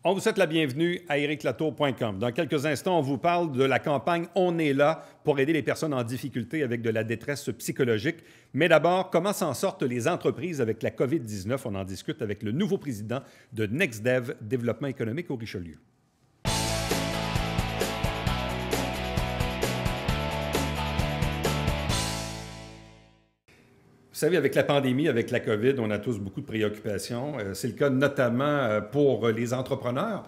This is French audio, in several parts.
On vous souhaite la bienvenue à ericlatour.com. Dans quelques instants, on vous parle de la campagne « On est là » pour aider les personnes en difficulté avec de la détresse psychologique. Mais d'abord, comment s'en sortent les entreprises avec la COVID-19? On en discute avec le nouveau président de NextDev, Développement économique au Richelieu. Vous savez, avec la pandémie, avec la COVID, on a tous beaucoup de préoccupations. C'est le cas notamment pour les entrepreneurs.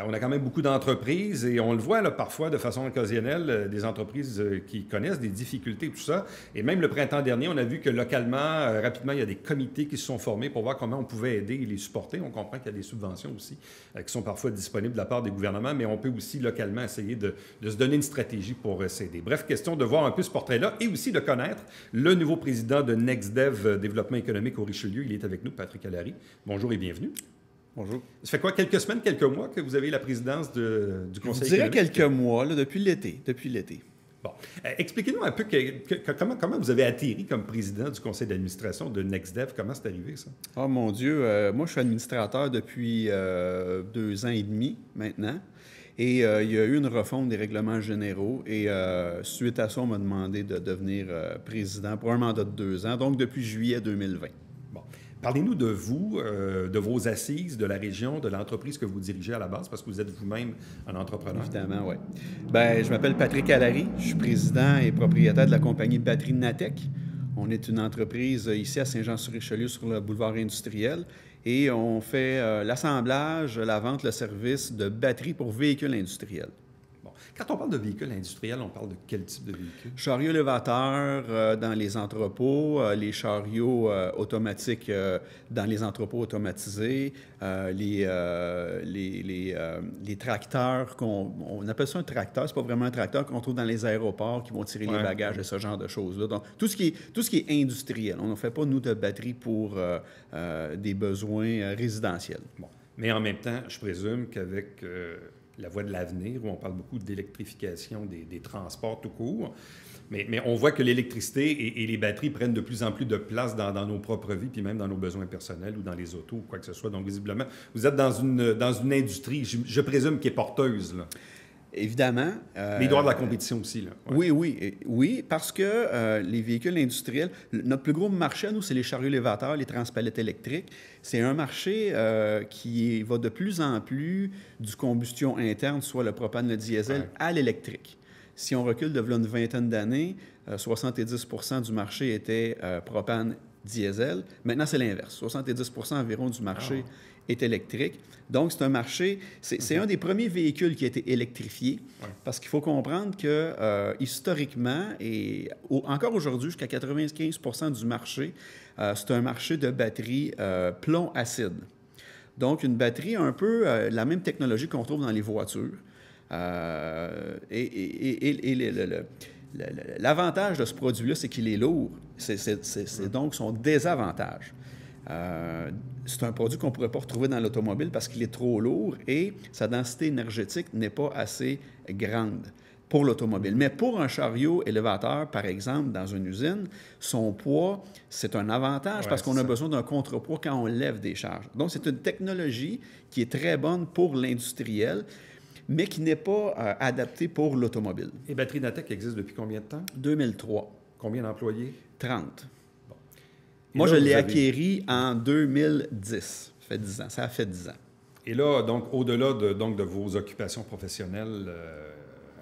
On a quand même beaucoup d'entreprises et on le voit là, parfois de façon occasionnelle, des entreprises qui connaissent des difficultés et tout ça. Et même le printemps dernier, on a vu que localement, rapidement, il y a des comités qui se sont formés pour voir comment on pouvait aider et les supporter. On comprend qu'il y a des subventions aussi qui sont parfois disponibles de la part des gouvernements, mais on peut aussi localement essayer de se donner une stratégie pour s'aider. Bref, question de voir un peu ce portrait-là et aussi de connaître le nouveau président de NextDev, Développement économique au Richelieu. Il est avec nous, Patrick Allary. Bonjour et bienvenue. Bonjour. Ça fait quoi, quelques semaines, quelques mois que vous avez la présidence du Conseil Je dirais économique? quelques mois, là, depuis l'été. Bon. Expliquez-nous un peu comment vous avez atterri comme président du conseil d'administration de NextDev. Comment c'est arrivé, ça? Oh mon Dieu, moi je suis administrateur depuis 2 ans et demi maintenant. Et il y a eu une refonte des règlements généraux. Et suite à ça, on m'a demandé de devenir président pour un mandat de 2 ans, donc depuis juillet 2020. Bon. Parlez-nous de vous, de vos assises, de la région, de l'entreprise que vous dirigez à la base, parce que vous êtes vous-même un entrepreneur. Évidemment, oui. Bien, je m'appelle Patrick Allary. Je suis président et propriétaire de la compagnie Batterie Natec. On est une entreprise ici à Saint-Jean-sur-Richelieu, sur le boulevard industriel. Et on fait l'assemblage, la vente, le service de batteries pour véhicules industriels. Bon. Quand on parle de véhicules industriels, on parle de quel type de véhicules? Chariots élévateurs dans les entrepôts, les chariots automatiques dans les entrepôts automatisés, les tracteurs, on appelle ça un tracteur, c'est pas vraiment un tracteur qu'on trouve dans les aéroports qui vont tirer les bagages et ce genre de choses-là. Donc, tout ce qui est industriel. On ne fait pas, nous, de batterie pour des besoins résidentiels. Bon. Mais en même temps, je présume qu'avec la voie de l'avenir, où on parle beaucoup d'électrification des transports tout court. Mais on voit que l'électricité et les batteries prennent de plus en plus de place dans nos propres vies, puis même dans nos besoins personnels ou dans les autos ou quoi que ce soit. Donc, visiblement, vous êtes dans une industrie, je présume, qui est porteuse, là. Évidemment. Mais il doit y avoir de la compétition aussi, là. Ouais. Oui, parce que les véhicules industriels, notre plus gros marché à nous, c'est les chariots élévateurs, les transpalettes électriques. C'est un marché qui va de plus en plus du combustion interne, soit le propane, le diesel, à l'électrique. Si on recule de une vingtaine d'années, 70 du marché était propane, diesel. Maintenant, c'est l'inverse. 70 environ du marché est électrique. Donc, c'est un marché, c'est un des premiers véhicules qui a été électrifié, parce qu'il faut comprendre que, historiquement, et encore aujourd'hui, jusqu'à 95 du marché, c'est un marché de batterie plomb-acide. Donc, une batterie un peu la même technologie qu'on trouve dans les voitures. L'avantage de ce produit-là, c'est qu'il est lourd. C'est donc son désavantage. C'est un produit qu'on ne pourrait pas retrouver dans l'automobile parce qu'il est trop lourd et sa densité énergétique n'est pas assez grande pour l'automobile. Mais pour un chariot élévateur, par exemple, dans une usine, son poids, c'est un avantage parce qu'on a besoin d'un contrepoids quand on lève des charges. Donc, c'est une technologie qui est très bonne pour l'industriel, mais qui n'est pas adaptée pour l'automobile. Et Batterie Natec existe depuis combien de temps? 2003. Combien d'employés? 30. Bon. Moi, je l'ai acquéri en 2010. Ça fait 10 ans. Ça a fait 10 ans. Et là, donc, au-delà de vos occupations professionnelles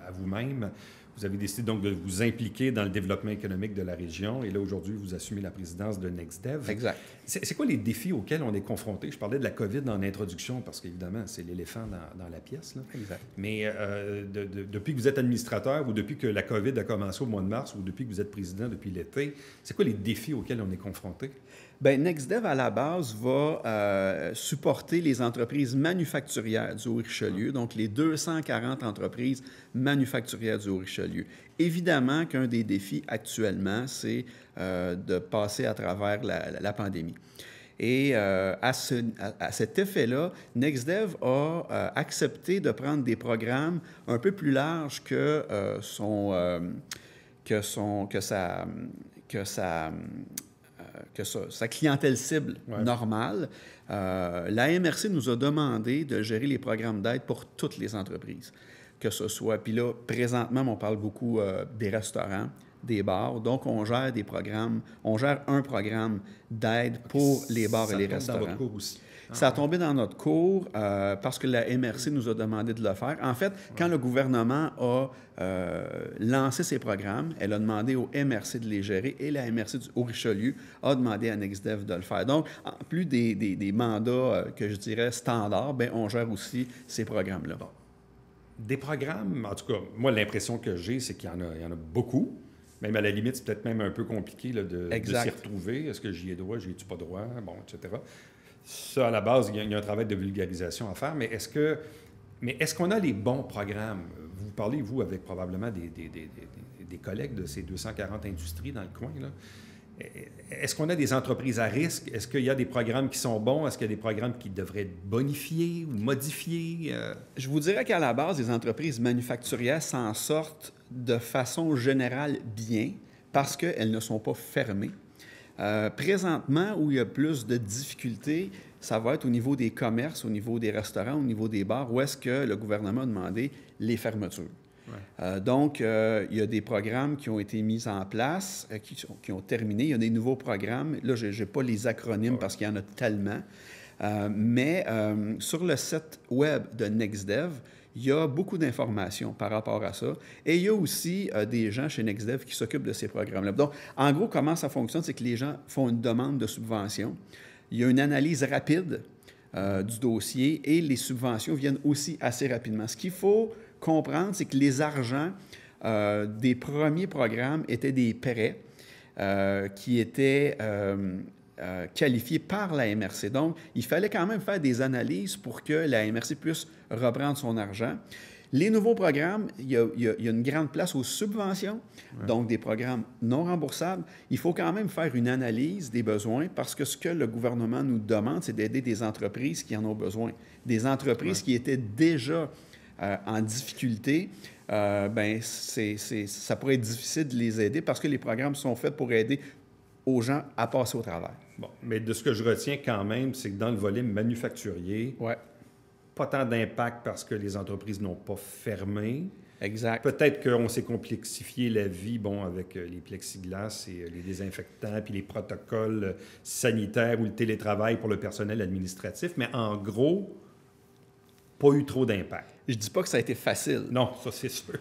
à vous-même, vous avez décidé donc de vous impliquer dans le développement économique de la région. Et là, aujourd'hui, vous assumez la présidence de NextDev. Exact. C'est quoi les défis auxquels on est confronté? Je parlais de la COVID en introduction parce qu'évidemment, c'est l'éléphant dans la pièce, là. Exact. Mais depuis que vous êtes administrateur ou depuis que la COVID a commencé au mois de mars ou depuis que vous êtes président depuis l'été, c'est quoi les défis auxquels on est confronté? Bien, NextDev, à la base, va supporter les entreprises manufacturières du Haut-Richelieu, donc les 240 entreprises manufacturières du Haut-Richelieu. Évidemment qu'un des défis actuellement, c'est de passer à travers la pandémie. Et à cet effet-là, NextDev a accepté de prendre des programmes un peu plus larges que sa clientèle cible normale, la MRC nous a demandé de gérer les programmes d'aide pour toutes les entreprises. Que ce soit, puis là, présentement, on parle beaucoup des restaurants, des bars. Donc, on gère des programmes, on gère un programme d'aide pour les bars et les restaurants. Ça tombe dans votre cours aussi. Ça a tombé dans notre cours parce que la MRC nous a demandé de le faire. En fait, quand le gouvernement a lancé ces programmes, elle a demandé au MRC de les gérer et la MRC au Richelieu a demandé à NextDev de le faire. Donc, en plus des mandats que je dirais standards, bien, on gère aussi ces programmes-là. Bon. Des programmes, en tout cas, moi, l'impression que j'ai, c'est qu'il y en a beaucoup. Même à la limite, c'est peut-être même un peu compliqué là, de s'y retrouver. Est-ce que j'y ai droit, j'y ai-tu pas droit, bon, etc. Ça, à la base, il y a un travail de vulgarisation à faire, mais est-ce qu'on a les bons programmes? Vous parlez, vous, avec probablement des collègues de ces 240 industries dans le coin, là. Est-ce qu'on a des entreprises à risque? Est-ce qu'il y a des programmes qui sont bons? Est-ce qu'il y a des programmes qui devraient être bonifiés ou modifiés? Je vous dirais qu'à la base, les entreprises manufacturières s'en sortent de façon générale bien parce qu'elles ne sont pas fermées. Présentement, où il y a plus de difficultés, ça va être au niveau des commerces, au niveau des restaurants, au niveau des bars, où est-ce que le gouvernement a demandé les fermetures. Donc, il y a des programmes qui ont été mis en place, qui ont terminé. Il y a des nouveaux programmes. Là, je n'ai pas les acronymes parce qu'il y en a tellement. Mais sur le site web de NextDev, il y a beaucoup d'informations par rapport à ça. Et il y a aussi des gens chez NextDev qui s'occupent de ces programmes-là. Donc, en gros, comment ça fonctionne, c'est que les gens font une demande de subvention. Il y a une analyse rapide du dossier et les subventions viennent aussi assez rapidement. Ce qu'il faut comprendre, c'est que les argents des premiers programmes étaient des prêts qui étaient qualifiés par la MRC. Donc, il fallait quand même faire des analyses pour que la MRC puisse reprendre son argent. Les nouveaux programmes, il y a une grande place aux subventions, donc des programmes non remboursables. Il faut quand même faire une analyse des besoins parce que ce que le gouvernement nous demande, c'est d'aider des entreprises qui en ont besoin. Des entreprises qui étaient déjà en difficulté, ben ça pourrait être difficile de les aider parce que les programmes sont faits pour aider aux gens à passer au travail. Bon, mais de ce que je retiens quand même, c'est que dans le volet manufacturier, pas tant d'impact parce que les entreprises n'ont pas fermé. Exact. Peut-être qu'on s'est complexifié la vie, bon, avec les plexiglas et les désinfectants, puis les protocoles sanitaires ou le télétravail pour le personnel administratif, mais en gros, pas eu trop d'impact. Je dis pas que ça a été facile. Non, ça c'est sûr.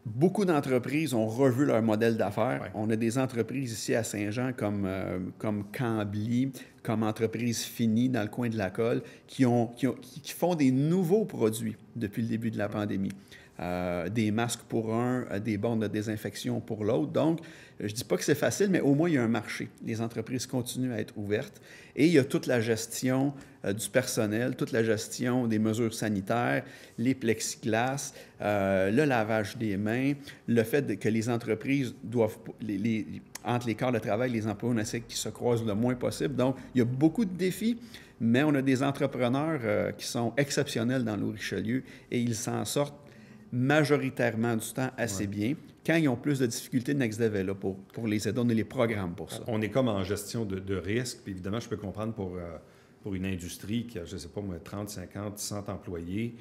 Beaucoup d'entreprises ont revu leur modèle d'affaires. On a des entreprises ici à Saint-Jean comme Cambly, comme Entreprise Finie dans le coin de la Colle, qui font des nouveaux produits depuis le début de la pandémie. Des masques pour un, des bornes de désinfection pour l'autre. Donc, je ne dis pas que c'est facile, mais au moins, il y a un marché. Les entreprises continuent à être ouvertes. Et il y a toute la gestion du personnel, toute la gestion des mesures sanitaires, les plexiglas, le lavage des mains, le fait que les entreprises doivent, entre les quarts de travail, les employés, on essaie qu'ils se croisent le moins possible. Donc, il y a beaucoup de défis, mais on a des entrepreneurs qui sont exceptionnels dans le Richelieu et ils s'en sortent majoritairement du temps assez bien. Quand ils ont plus de difficultés, NextDev est là pour les aider. On a les programmes pour ça. On est comme en gestion de risque. Puis évidemment, je peux comprendre pour une industrie qui a, je ne sais pas moi, 30, 50, 100 employés.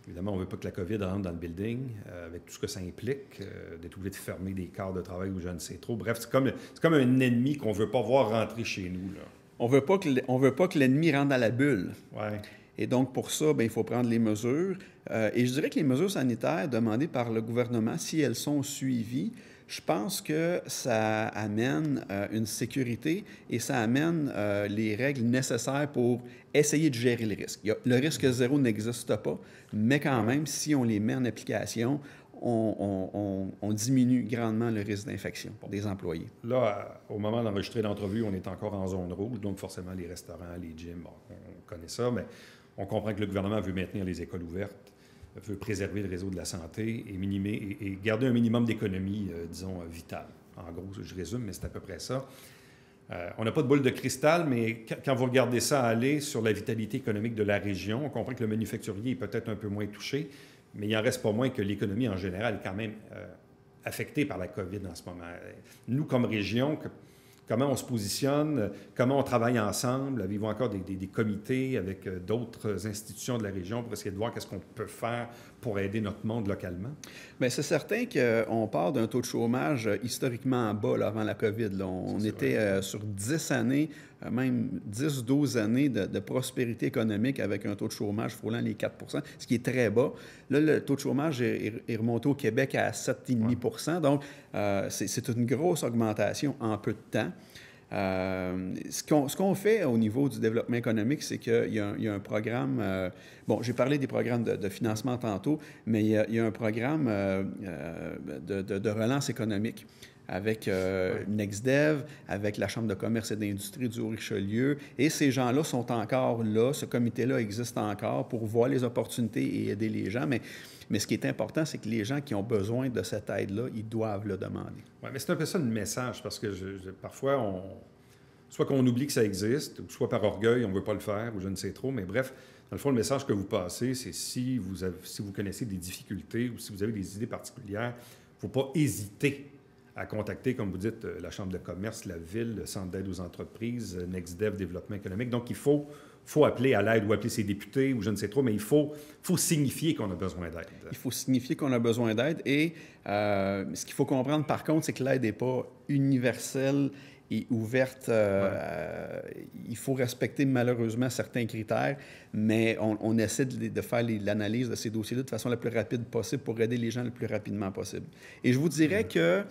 Évidemment, on ne veut pas que la COVID rentre dans le building, avec tout ce que ça implique, d'être obligé de fermer des quarts de travail ou je ne sais trop. Bref, c'est comme un ennemi qu'on ne veut pas voir rentrer chez nous, là. On veut pas que l'ennemi rentre dans la bulle. Ouais. Et donc, pour ça, bien, il faut prendre les mesures. Et je dirais que les mesures sanitaires demandées par le gouvernement, si elles sont suivies, je pense que ça amène une sécurité et ça amène les règles nécessaires pour essayer de gérer le risque. Le risque zéro n'existe pas, mais quand même, si on les met en application, on diminue grandement le risque d'infection des employés. Là, au moment d'enregistrer l'entrevue, on est encore en zone rouge, donc forcément les restaurants, les gyms, bon, on connaît ça, mais on comprend que le gouvernement veut maintenir les écoles ouvertes, veut préserver le réseau de la santé et garder un minimum d'économie, disons, vitale. En gros, je résume, mais c'est à peu près ça. On n'a pas de boule de cristal, mais quand vous regardez ça aller sur la vitalité économique de la région, on comprend que le manufacturier est peut-être un peu moins touché, mais il n'en reste pas moins que l'économie en général est quand même affectée par la COVID en ce moment. Nous, comme région, comment on se positionne, comment on travaille ensemble. Avez-vous encore des comités avec d'autres institutions de la région pour essayer de voir qu'est-ce qu'on peut faire pour aider notre monde localement? Bien, c'est certain qu'on part d'un taux de chômage historiquement bas là, avant la COVID. Là. On était sur 10 années, même 10-12 années de prospérité économique avec un taux de chômage frôlant les 4 %, ce qui est très bas. Là, le taux de chômage est remonté au Québec à 7,5 %. Donc, c'est une grosse augmentation en peu de temps. Ce qu'on fait au niveau du développement économique, c'est qu'il y a un programme, bon, j'ai parlé des programmes de financement tantôt, mais il y a un programme de relance économique avec NextDev, avec la Chambre de commerce et d'industrie du Haut-Richelieu. Et ces gens-là sont encore là, ce comité-là existe encore pour voir les opportunités et aider les gens. Mais ce qui est important, c'est que les gens qui ont besoin de cette aide-là, ils doivent le demander. Oui, mais c'est un peu ça le message, parce que parfois, soit qu'on oublie que ça existe, ou soit par orgueil, on ne veut pas le faire, ou je ne sais trop, mais bref, dans le fond, le message que vous passez, c'est si vous connaissez des difficultés ou si vous avez des idées particulières, il ne faut pas hésiter à contacter, comme vous dites, la Chambre de commerce, la Ville, le Centre d'aide aux entreprises, NextDev, Développement économique. Donc, il faut appeler à l'aide ou appeler ses députés ou je ne sais trop, mais il faut signifier qu'on a besoin d'aide. Il faut signifier qu'on a besoin d'aide et ce qu'il faut comprendre, par contre, c'est que l'aide n'est pas universelle et ouverte. Il faut respecter malheureusement certains critères, mais on essaie de faire l'analyse de ces dossiers-là de façon la plus rapide possible pour aider les gens le plus rapidement possible. Et je vous dirais que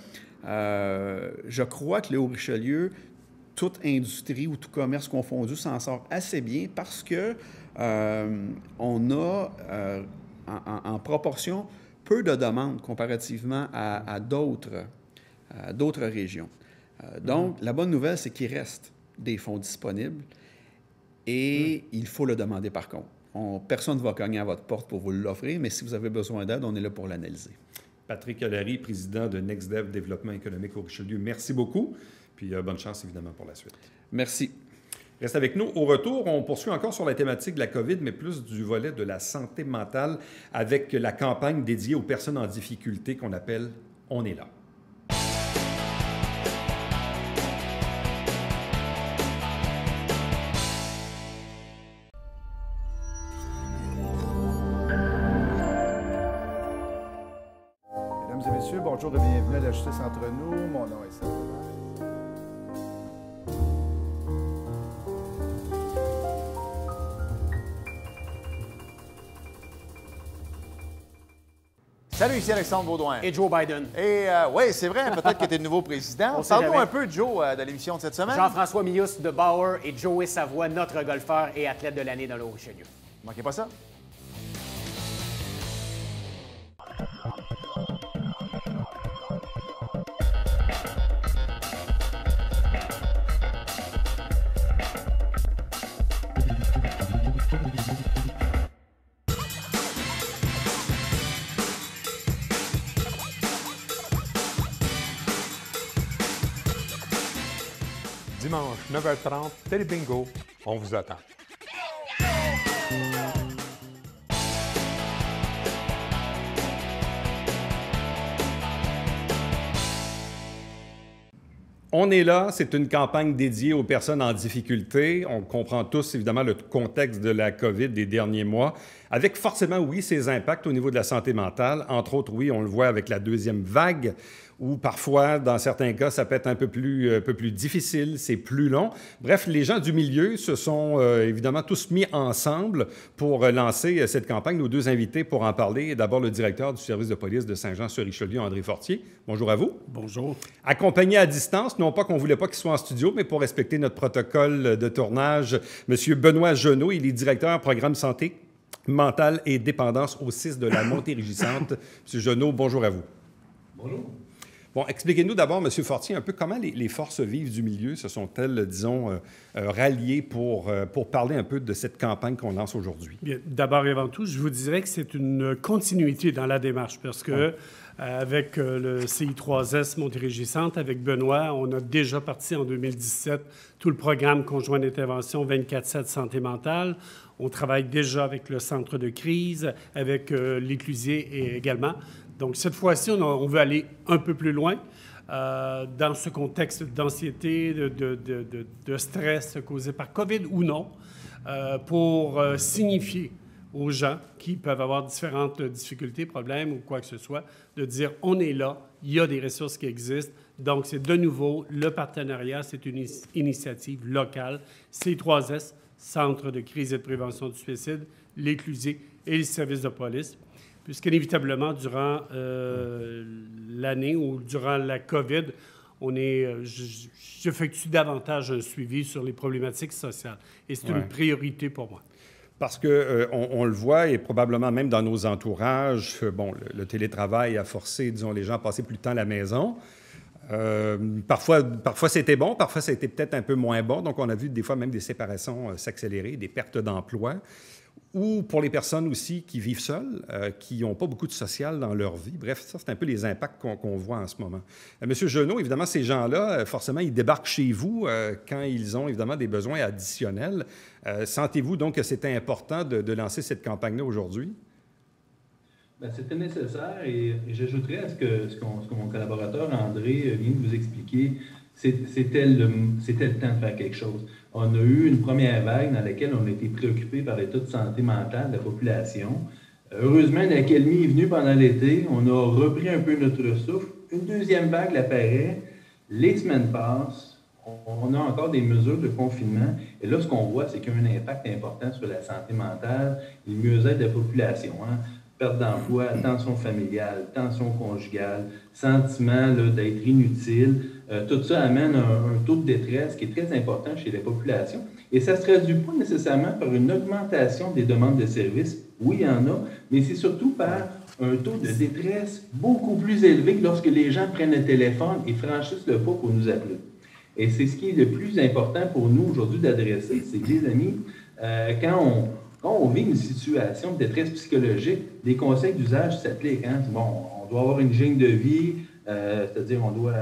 je crois que le Haut-Richelieu, toute industrie ou tout commerce confondu, s'en sort assez bien parce que on a en proportion peu de demandes comparativement à d'autres régions. Donc, la bonne nouvelle, c'est qu'il reste des fonds disponibles et il faut le demander par contre. Personne ne va cogner à votre porte pour vous l'offrir, mais si vous avez besoin d'aide, on est là pour l'analyser. Patrick Allary, président de NextDev Développement économique au Richelieu, merci beaucoup. Puis bonne chance évidemment pour la suite. Merci. Reste avec nous. Au retour, on poursuit encore sur la thématique de la COVID, mais plus du volet de la santé mentale avec la campagne dédiée aux personnes en difficulté qu'on appelle « On est là ». Mesdames et messieurs, bonjour et bienvenue à la Justice entre nous. Mon nom est Serge. Salut, ici Alexandre Baudouin. Et Joe Biden. Et oui, c'est vrai, peut-être que tu es le nouveau président. Parle-nous un peu, Joe, de l'émission de cette semaine. Jean-François Mius de Bauer et Joey Savoie, notre golfeur et athlète de l'année dans le Haut-Richelieu. Manquez pas ça. Dimanche, 9h30, Télé Bingo, on vous attend. On est là, c'est une campagne dédiée aux personnes en difficulté. On comprend tous, évidemment, le contexte de la COVID des derniers mois, avec forcément, oui, ses impacts au niveau de la santé mentale. Entre autres, oui, on le voit avec la deuxième vague, où parfois, dans certains cas, ça peut être un peu plus difficile, c'est plus long. Bref, les gens du milieu se sont évidemment tous mis ensemble pour lancer cette campagne. Nos deux invités pour en parler. D'abord, le directeur du service de police de Saint-Jean-sur-Richelieu, André Fortier. Bonjour à vous. Bonjour. Accompagné à distance, non pas qu'on ne voulait pas qu'il soit en studio, mais pour respecter notre protocole de tournage, M. Benoît Jeannot, il est directeur programme santé mentale et dépendance au 6 de la Montérégisante. M. Jeannot, bonjour à vous. Bonjour. Bon, expliquez-nous d'abord, M. Fortier, un peu comment les forces vives du milieu se sont-elles, disons, ralliées pour parler un peu de cette campagne qu'on lance aujourd'hui? Bien, d'abord et avant tout, je vous dirais que c'est une continuité dans la démarche parce que avec le CI3S Montérégisante, avec Benoît, on a déjà parti en 2017 tout le programme conjoint d'intervention 24/7 santé mentale. On travaille déjà avec le centre de crise, avec l'Éclusier également. Donc, cette fois-ci, on veut aller un peu plus loin. dans ce contexte d'anxiété, de stress causé par COVID ou non, pour signifier aux gens qui peuvent avoir différentes difficultés, problèmes ou quoi que ce soit, de dire on est là, il y a des ressources qui existent. Donc, c'est de nouveau le partenariat, c'est une initiative locale. C3S, Centre de crise et de prévention du suicide, l'Éclusier et les services de police. Puisqu'inévitablement, durant l'année ou durant la COVID, j'effectue davantage un suivi sur les problématiques sociales. Et c'est une priorité pour moi. Parce qu'on le voit, et probablement même dans nos entourages, bon, le télétravail a forcé, disons, les gens à passer plus de temps à la maison. Parfois c'était bon, parfois ça a été peut-être un peu moins bon. Donc, on a vu des fois même des séparations s'accélérer, des pertes d'emploi. Ou pour les personnes aussi qui vivent seules, qui n'ont pas beaucoup de social dans leur vie. Bref, ça, c'est un peu les impacts qu'on voit en ce moment. Monsieur Genot, évidemment, ces gens-là, forcément, ils débarquent chez vous quand ils ont, évidemment, des besoins additionnels. Sentez-vous donc que c'était important de lancer cette campagne-là aujourd'hui? Bien, c'était nécessaire et j'ajouterais à ce que mon collaborateur André vient de vous expliquer. C'était le temps de faire quelque chose. On a eu une première vague dans laquelle on a été préoccupé par l'état de santé mentale de la population. Heureusement, une accalmie est venue pendant l'été. On a repris un peu notre souffle. Une deuxième vague apparaît. Les semaines passent. On a encore des mesures de confinement. Et là, ce qu'on voit, c'est qu'il y a un impact important sur la santé mentale et le mieux-être de la population. Perte d'emploi, tension familiale, tension conjugale, sentiment d'être inutile. Tout ça amène un taux de détresse qui est très important chez la population. Et ça ne se traduit pas nécessairement par une augmentation des demandes de services. Oui, il y en a, mais c'est surtout par un taux de détresse beaucoup plus élevé que lorsque les gens prennent le téléphone et franchissent le pas pour nous appeler. Et c'est ce qui est le plus important pour nous aujourd'hui d'adresser. C'est que, les amis, quand on vit une situation de détresse psychologique, des conseils d'usage s'appliquent. Bon, on doit avoir une hygiène de vie, c'est-à-dire on doit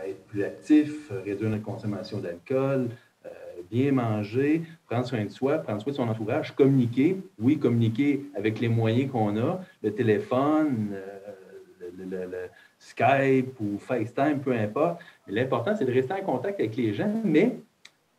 être plus actif, réduire notre consommation d'alcool, bien manger, prendre soin de soi, prendre soin de son entourage, communiquer. Oui, communiquer avec les moyens qu'on a, le téléphone, le Skype ou FaceTime, peu importe. Mais l'important, c'est de rester en contact avec les gens, mais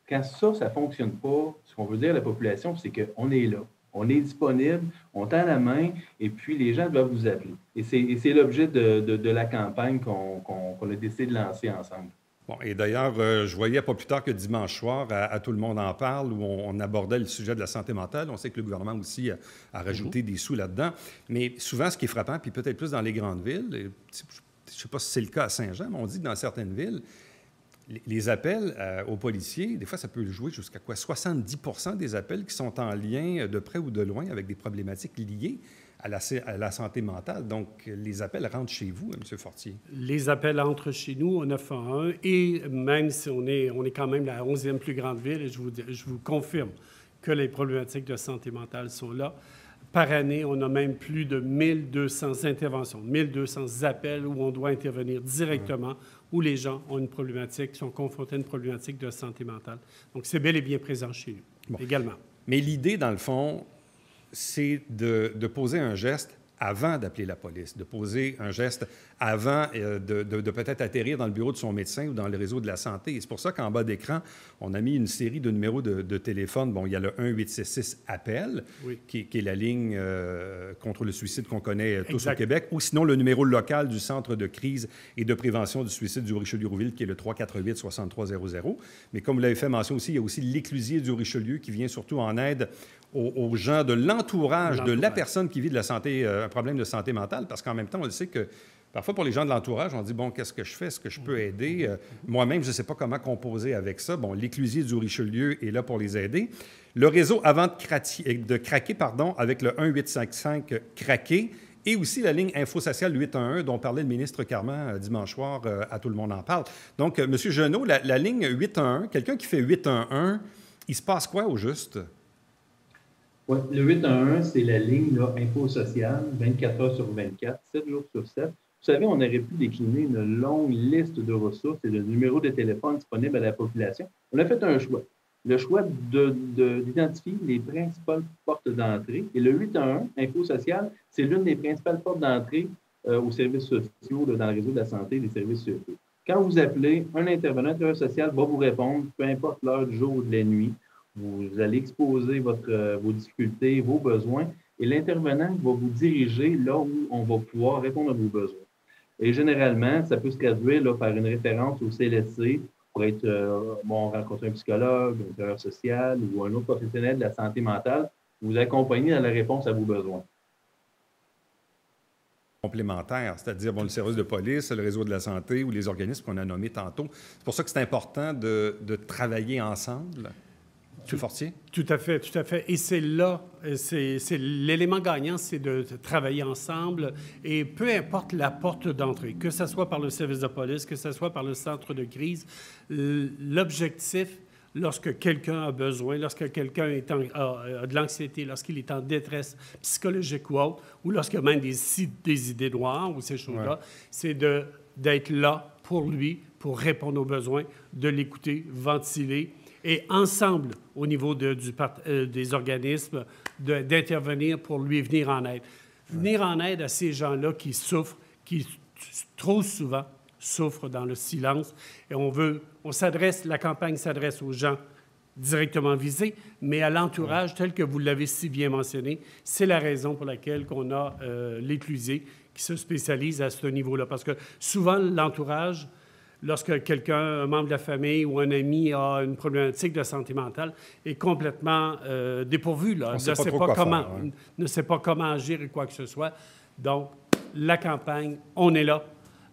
quand ça ne fonctionne pas, ce qu'on veut dire à la population, c'est qu'on est là, on est disponible, on tend la main, et puis les gens doivent vous appeler. Et c'est l'objet de la campagne qu'on a décidé de lancer ensemble. Bon, et d'ailleurs, je voyais pas plus tard que dimanche soir, à Tout le monde en parle, où on abordait le sujet de la santé mentale. On sait que le gouvernement aussi a rajouté des sous là-dedans. Mais souvent, ce qui est frappant, puis peut-être plus dans les grandes villes, je ne sais pas si c'est le cas à Saint-Jean, mais on dit que dans certaines villes, les appels aux policiers, des fois, ça peut jouer jusqu'à quoi? 70% des appels qui sont en lien de près ou de loin avec des problématiques liées à la santé mentale. Donc, les appels rentrent chez vous, M. Fortier. Les appels entrent chez nous au 911 et même si on est quand même la 11e plus grande ville, et je vous confirme que les problématiques de santé mentale sont là. Par année, on a même plus de 1200 interventions, 1200 appels où on doit intervenir directement, où les gens ont une problématique, sont confrontés à une problématique de santé mentale. Donc, c'est bel et bien présent chez nous, également. Mais l'idée, dans le fond, c'est de poser un geste avant d'appeler la police, de poser un geste avant de peut-être atterrir dans le bureau de son médecin ou dans le réseau de la santé. Et c'est pour ça qu'en bas d'écran, on a mis une série de numéros de téléphone. Bon, il y a le 1-866-APPEL, oui, qui est la ligne contre le suicide qu'on connaît tous exact. Au Québec, ou sinon le numéro local du Centre de crise et de prévention du suicide du Richelieu-Rouville, qui est le 348-6300. Mais comme vous l'avez fait mention aussi, il y a aussi l'Éclusier du Richelieu qui vient surtout en aide aux gens de l'entourage de la personne qui vit de la santé, un problème de santé mentale, parce qu'en même temps, on le sait que parfois, pour les gens de l'entourage, on dit, bon, qu'est-ce que je fais? Est-ce que je peux aider? Moi-même, je ne sais pas comment composer avec ça. Bon, l'Éclusier du Richelieu est là pour les aider. Le réseau avant de craquer, avec le 1-855 craqué, et aussi la ligne InfoSocial 811 dont parlait le ministre Carman dimanche soir à Tout le monde en parle. Donc, M. Genot, la ligne 811, quelqu'un qui fait 811, il se passe quoi au juste? Oui, le 811, c'est la ligne InfoSocial, 24 heures sur 24, 7 jours sur 7. Vous savez, on aurait pu décliner une longue liste de ressources et de numéros de téléphone disponibles à la population. On a fait un choix. Le choix d'identifier les principales portes d'entrée. Et le 811, InfoSocial, c'est l'une des principales portes d'entrée aux services sociaux dans le réseau de la santé et des services sociaux. Quand vous appelez, un intervenant social va vous répondre, peu importe l'heure du jour ou de la nuit. Vous allez exposer vos difficultés, vos besoins, et l'intervenant va vous diriger là où on va pouvoir répondre à vos besoins. Et généralement, ça peut se traduire là, par une référence au CLSC pour être, rencontrer un psychologue, un travailleur social ou un autre professionnel de la santé mentale, vous accompagner dans la réponse à vos besoins. Complémentaires, c'est-à-dire le service de police, le réseau de la santé ou les organismes qu'on a nommés tantôt. C'est pour ça que c'est important de travailler ensemble. M. Fortier? Tout à fait, tout à fait. Et c'est là, c'est l'élément gagnant, c'est de travailler ensemble et peu importe la porte d'entrée, que ce soit par le service de police, que ce soit par le centre de crise, l'objectif, lorsque quelqu'un a besoin, lorsque quelqu'un a de l'anxiété, lorsqu'il est en détresse psychologique ou autre, ou lorsqu'il a même des idées noires ou ces choses-là, c'est d'être là pour lui, pour répondre aux besoins, de l'écouter, ventiler, et ensemble, au niveau des organismes, d'intervenir pour lui venir en aide. Venir en aide à ces gens-là qui souffrent, qui trop souvent souffrent dans le silence. Et la campagne s'adresse aux gens directement visés, mais à l'entourage, tel que vous l'avez si bien mentionné. C'est la raison pour laquelle on a l'Éclusée qui se spécialise à ce niveau-là. Parce que souvent, l'entourage, lorsque quelqu'un, un membre de la famille ou un ami a une problématique de santé mentale, est complètement dépourvu, là, ne sait pas comment agir et quoi que ce soit. Donc, la campagne, on est là.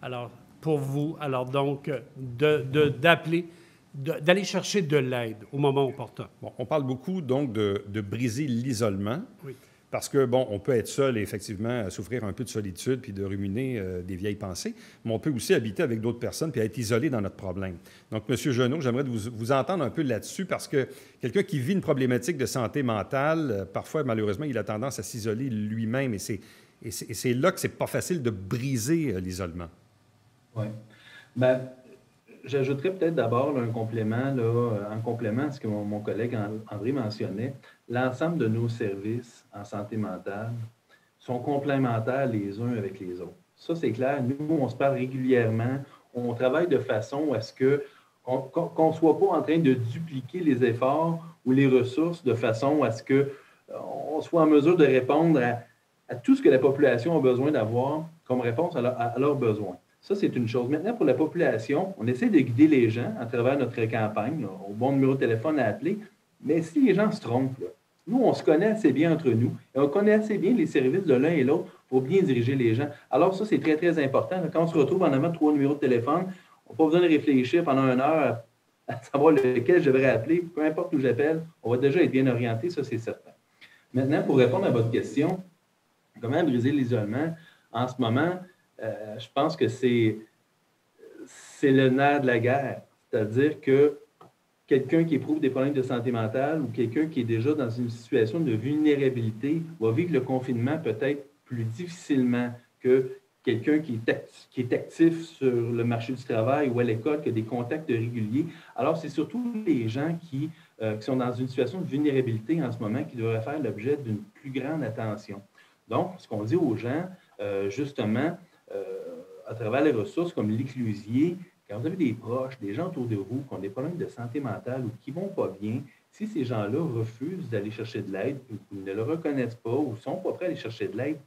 Alors, pour vous, alors donc, d'appeler, d'aller chercher de l'aide au moment opportun. Bon, on parle beaucoup, donc, de briser l'isolement. Oui. Parce que, bon, on peut être seul et effectivement souffrir un peu de solitude puis de ruminer des vieilles pensées, mais on peut aussi habiter avec d'autres personnes puis être isolé dans notre problème. Donc, M. Genot, j'aimerais vous entendre un peu là-dessus parce que quelqu'un qui vit une problématique de santé mentale, parfois, malheureusement, il a tendance à s'isoler lui-même et c'est là que c'est pas facile de briser l'isolement. Oui. Bien, j'ajouterais peut-être d'abord un complément à ce que mon collègue André mentionnait. L'ensemble de nos services en santé mentale sont complémentaires les uns avec les autres. Ça, c'est clair. Nous, on se parle régulièrement. On travaille de façon à ce qu'on ne soit pas en train de dupliquer les efforts ou les ressources de façon à ce qu'on soit en mesure de répondre à tout ce que la population a besoin d'avoir comme réponse à leurs besoins. Ça, c'est une chose. Maintenant, pour la population, on essaie de guider les gens à travers notre campagne, au bon numéro de téléphone à appeler. Mais si les gens se trompent, là, nous, on se connaît assez bien entre nous et on connaît assez bien les services de l'un et l'autre pour bien diriger les gens. Alors ça, c'est très, très important. Quand on se retrouve en avant 3 numéros de téléphone, on n'a pas besoin de réfléchir pendant 1 heure à savoir lequel je devrais appeler. Peu importe où j'appelle, on va déjà être bien orienté, ça, c'est certain. Maintenant, pour répondre à votre question, comment briser l'isolement? En ce moment, je pense que c'est le nerf de la guerre. C'est-à-dire que quelqu'un qui éprouve des problèmes de santé mentale ou quelqu'un qui est déjà dans une situation de vulnérabilité va vivre le confinement peut-être plus difficilement que quelqu'un qui est actif sur le marché du travail ou à l'école, qui a des contacts réguliers. Alors, c'est surtout les gens qui sont dans une situation de vulnérabilité en ce moment qui devraient faire l'objet d'une plus grande attention. Donc, ce qu'on dit aux gens, justement, à travers les ressources comme l'Éclusier, quand vous avez des proches, des gens autour de vous qui ont des problèmes de santé mentale ou qui ne vont pas bien, si ces gens-là refusent d'aller chercher de l'aide ou ne le reconnaissent pas ou ne sont pas prêts à aller chercher de l'aide,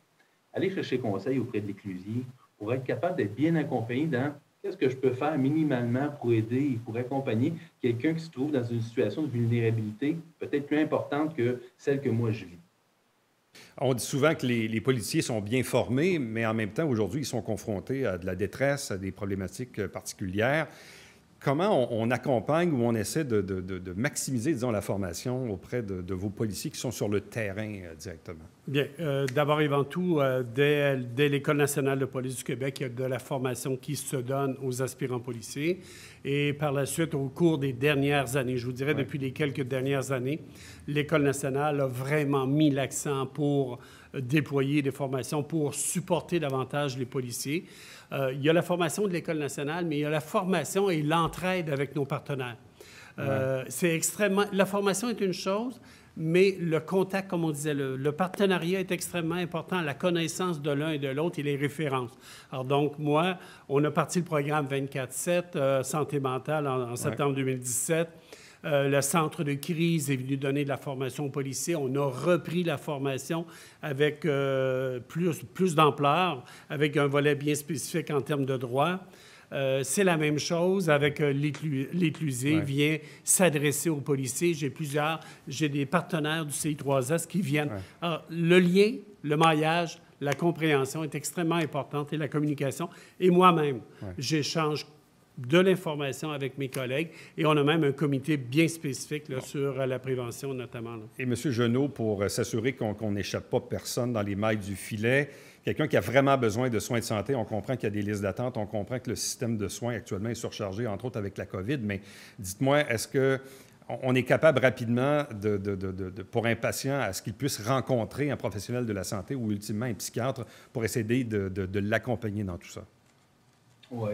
allez chercher conseil auprès de l'Éclusier pour être capable d'être bien accompagné dans qu'est-ce que je peux faire minimalement pour aider et pour accompagner quelqu'un qui se trouve dans une situation de vulnérabilité peut-être plus importante que celle que moi je vis. On dit souvent que les policiers sont bien formés, mais en même temps, aujourd'hui, ils sont confrontés à de la détresse, à des problématiques particulières. Comment on accompagne ou on essaie de maximiser, disons, la formation auprès de vos policiers qui sont sur le terrain directement? Bien. D'abord et avant tout, dès l'École nationale de police du Québec, il y a de la formation qui se donne aux aspirants policiers. Et par la suite, au cours des dernières années, je vous dirais depuis les quelques dernières années, l'École nationale a vraiment mis l'accent pour déployer des formations pour supporter davantage les policiers. Il y a la formation de l'École nationale, mais il y a la formation et l'entraide avec nos partenaires. C'est extrêmement... La formation est une chose, mais le contact, comme on disait, le partenariat est extrêmement important, la connaissance de l'un et de l'autre et les références. Alors donc, moi, on a parti le programme 24/7, santé mentale en septembre 2017. Le centre de crise est venu donner de la formation aux policiers. On a repris la formation avec plus d'ampleur, avec un volet bien spécifique en termes de droit. C'est la même chose avec l'éclusé, vient s'adresser aux policiers. J'ai des partenaires du CI3S qui viennent. Alors, le lien, le maillage, la compréhension est extrêmement importante et la communication. Et moi-même, j'échange de l'information avec mes collègues et on a même un comité bien spécifique là, sur la prévention notamment. Là. Et M. Genot, pour s'assurer qu'on n'échappe pas personne dans les mailles du filet, quelqu'un qui a vraiment besoin de soins de santé, on comprend qu'il y a des listes d'attente, on comprend que le système de soins actuellement est surchargé, entre autres avec la COVID, mais dites-moi, est-ce qu'on est capable rapidement, pour un patient, à ce qu'il puisse rencontrer un professionnel de la santé ou ultimement un psychiatre pour essayer de l'accompagner dans tout ça? Oui.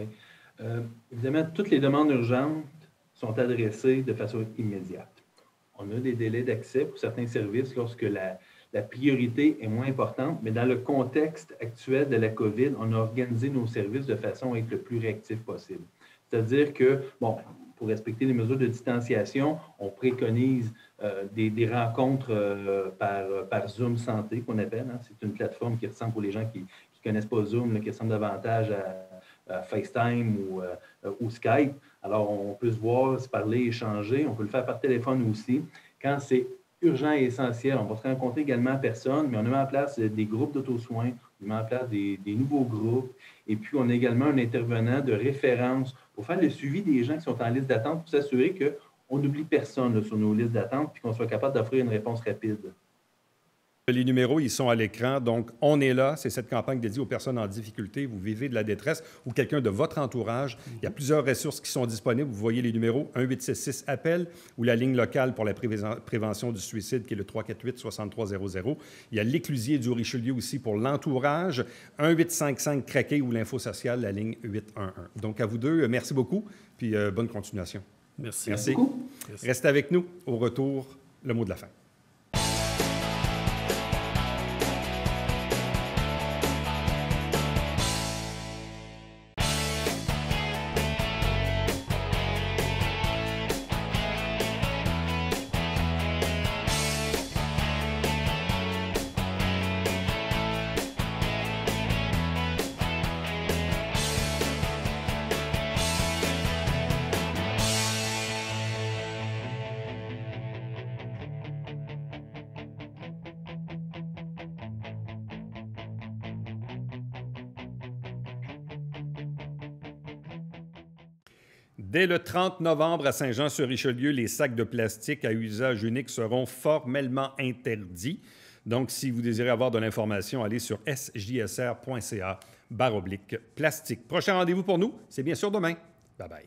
Évidemment, toutes les demandes urgentes sont adressées de façon immédiate. On a des délais d'accès pour certains services lorsque la priorité est moins importante, mais dans le contexte actuel de la COVID, on a organisé nos services de façon à être le plus réactif possible. C'est-à-dire que, bon, pour respecter les mesures de distanciation, on préconise des rencontres par Zoom Santé, qu'on appelle. Hein. C'est une plateforme qui ressemble, pour les gens qui ne connaissent pas Zoom, là, qui ressemble davantage à FaceTime ou Skype. Alors, on peut se voir, se parler, échanger. On peut le faire par téléphone aussi. Quand c'est urgent et essentiel, on va se rencontrer également en personne, mais on a mis en place des groupes d'auto-soins, on a mis en place des nouveaux groupes. Et puis, on a également un intervenant de référence pour faire le suivi des gens qui sont en liste d'attente pour s'assurer qu'on n'oublie personne là, sur nos listes d'attente puis qu'on soit capable d'offrir une réponse rapide. Les numéros, ils sont à l'écran. Donc, on est là. C'est cette campagne dédiée aux personnes en difficulté. Vous vivez de la détresse ou quelqu'un de votre entourage. Il y a plusieurs ressources qui sont disponibles. Vous voyez les numéros 1-866-APPEL ou la ligne locale pour la prévention du suicide qui est le 348-6300. Il y a l'éclusier du Richelieu aussi pour l'entourage. 1-855-CRAQUER ou l'info sociale, la ligne 811. Donc, à vous deux, merci beaucoup. Puis, bonne continuation. Merci. Merci beaucoup. Restez avec nous. Au retour, le mot de la fin. Dès le 30 novembre à Saint-Jean-sur-Richelieu, les sacs de plastique à usage unique seront formellement interdits. Donc, si vous désirez avoir de l'information, allez sur sjsr.ca/plastique. Prochain rendez-vous pour nous, c'est bien sûr demain. Bye bye.